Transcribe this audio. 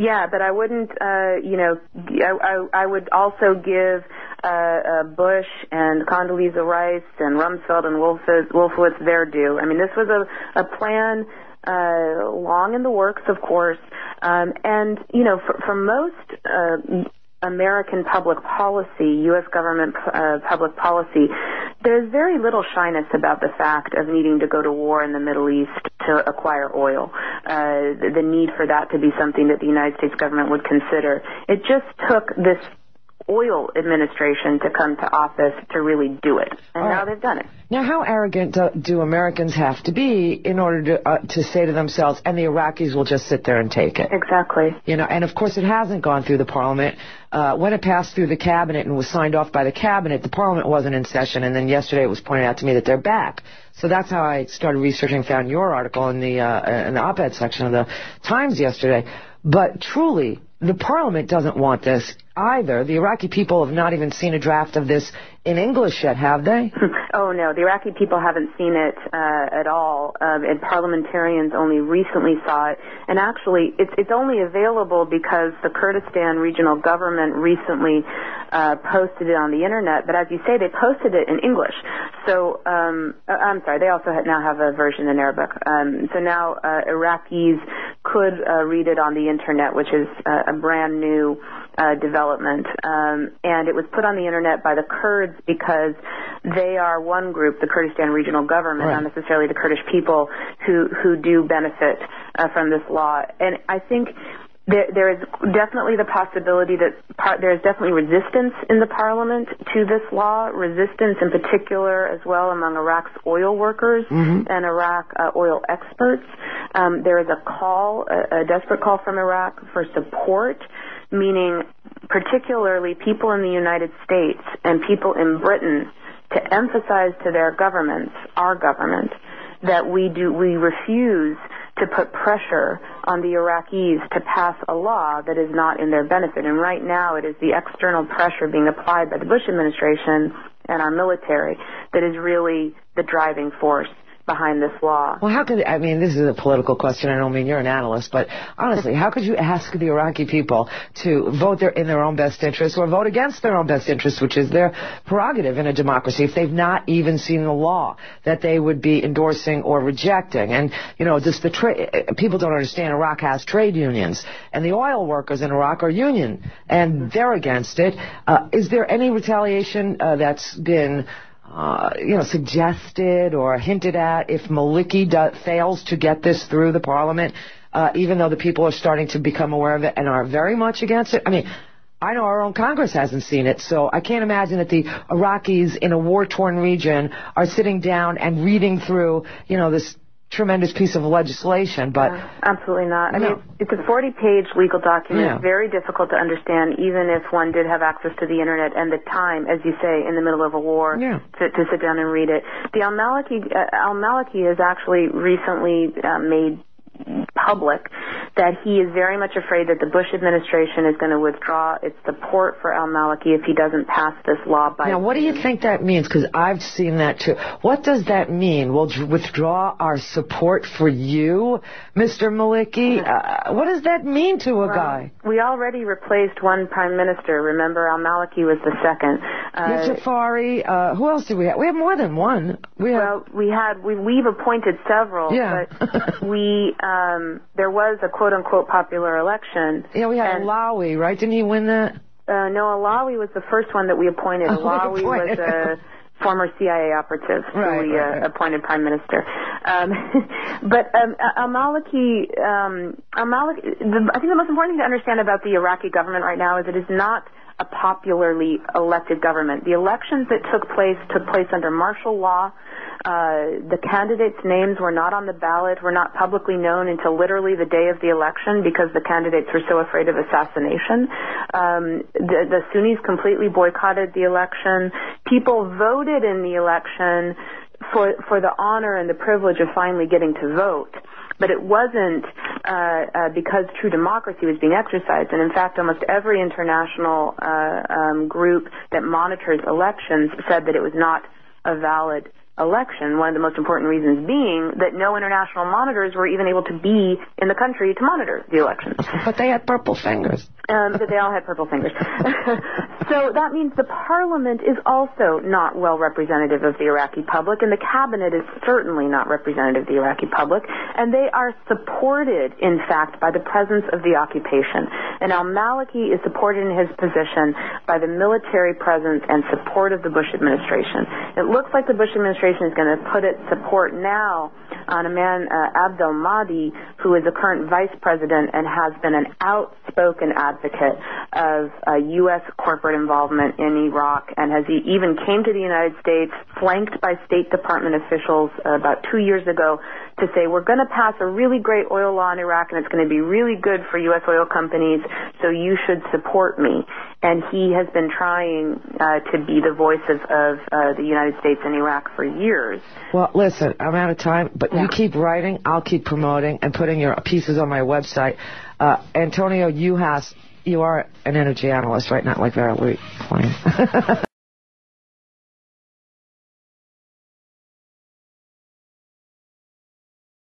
Yeah, but I wouldn't, I would also give Bush and Condoleezza Rice and Rumsfeld and Wolfowitz their due. I mean, this was a plan long in the works, of course, and, for most American public policy, U.S. government public policy, there's very little shyness about the fact of needing to go to war in the Middle East to acquire oil. The need for that to be something that the United States government would consider. It just took this oil administration to come to office to really do it, and now they've done it. Now, how arrogant do Americans have to be in order to say to themselves, and the Iraqis will just sit there and take it? Exactly. And of course it hasn't gone through the parliament. When it passed through the cabinet and was signed off by the cabinet, the parliament wasn't in session, and then yesterday it was pointed out to me that they're back. So that's how I started researching, found your article in the op-ed section of the Times yesterday. But truly, the parliament doesn't want this either. The Iraqi people have not even seen a draft of this in English yet, have they? Oh, no. The Iraqi people haven't seen it at all. And parliamentarians only recently saw it. And actually, it's only available because the Kurdistan regional government recently posted it on the Internet. But as you say, they posted it in English. So, I'm sorry, they also now have a version in Arabic. So now Iraqis could read it on the Internet, which is a brand new development. And it was put on the Internet by the Kurds because they are one group, the Kurdistan regional government, not necessarily the Kurdish people, who do benefit from this law. And I think there is definitely the possibility that there is definitely resistance in the parliament to this law, resistance in particular as well among Iraq's oil workers and Iraq oil experts. There is a desperate call from Iraq for support, meaning particularly people in the United States and people in Britain, to emphasize to their governments, our government, that we refuse to put pressure on the Iraqis to pass a law that is not in their benefit. And right now it is the external pressure being applied by the Bush administration and our military that is really the driving force behind this law. Well, this is a political question. I don't mean you're an analyst, but honestly, how could you ask the Iraqi people to vote in their own best interest or vote against their own best interest, which is their prerogative in a democracy, if they've not even seen the law that they would be endorsing or rejecting? And, just people don't understand Iraq has trade unions, and the oil workers in Iraq are union, and they're against it. Is there any retaliation that's been suggested or hinted at if Maliki fails to get this through the parliament, even though the people are starting to become aware of it and are very much against it? I mean, I know our own Congress hasn't seen it, so I can't imagine that the Iraqis in a war-torn region are sitting down and reading through, this tremendous piece of legislation, but... absolutely not. I mean, it's a 40-page legal document, very difficult to understand, even if one did have access to the Internet and the time, as you say, in the middle of a war, to sit down and read it. The al-Maliki has actually recently made public that he is very much afraid that the Bush administration is going to withdraw its support for al-Maliki if he doesn't pass this law by Now, what do you think that means? Because I've seen that too. What does that mean? We'll withdraw our support for you, Mr. Maliki? What does that mean to a guy? We already replaced one prime minister. Remember, al-Maliki was the second. Jafari. Who else do we have? We have more than one. We've appointed several. Yeah. But there was a quote-unquote popular election. Yeah, we had Alawi, right? Didn't he win that? No, Alawi was the first one that we appointed. Alawi was a former CIA operative who we appointed prime minister. But al-Maliki, I think the most important thing to understand about the Iraqi government right now is it is not a popularly elected government. The elections that took place under martial law. The candidates' names were not on the ballot, were not publicly known until literally the day of the election because the candidates were so afraid of assassination. The Sunnis completely boycotted the election. People voted in the election for the honor and the privilege of finally getting to vote. But it wasn't because true democracy was being exercised. And in fact, almost every international group that monitors elections said that it was not a valid election, one of the most important reasons being that no international monitors were even able to be in the country to monitor the elections. But they had purple fingers. But they all had purple fingers. So that means the parliament is also not well representative of the Iraqi public, and the cabinet is certainly not representative of the Iraqi public, and they are supported, in fact, by the presence of the occupation. And al-Maliki is supported in his position by the military presence and support of the Bush administration. It looks like the Bush administration is going to put its support now on a man, Abdel Mahdi, who is a current vice president and has been an outspoken advocate of U.S. corporate involvement in Iraq, and has even came to the United States, flanked by State Department officials about 2 years ago, to say, we're going to pass a really great oil law in Iraq, and it's going to be really good for U.S. oil companies, so you should support me. And he has been trying to be the voice of the United States in Iraq for years. Well, listen, I'm out of time, but you keep writing, I'll keep promoting and putting your pieces on my website. Antonia Juhasz, you are an energy analyst, right? Not like Vera Louis.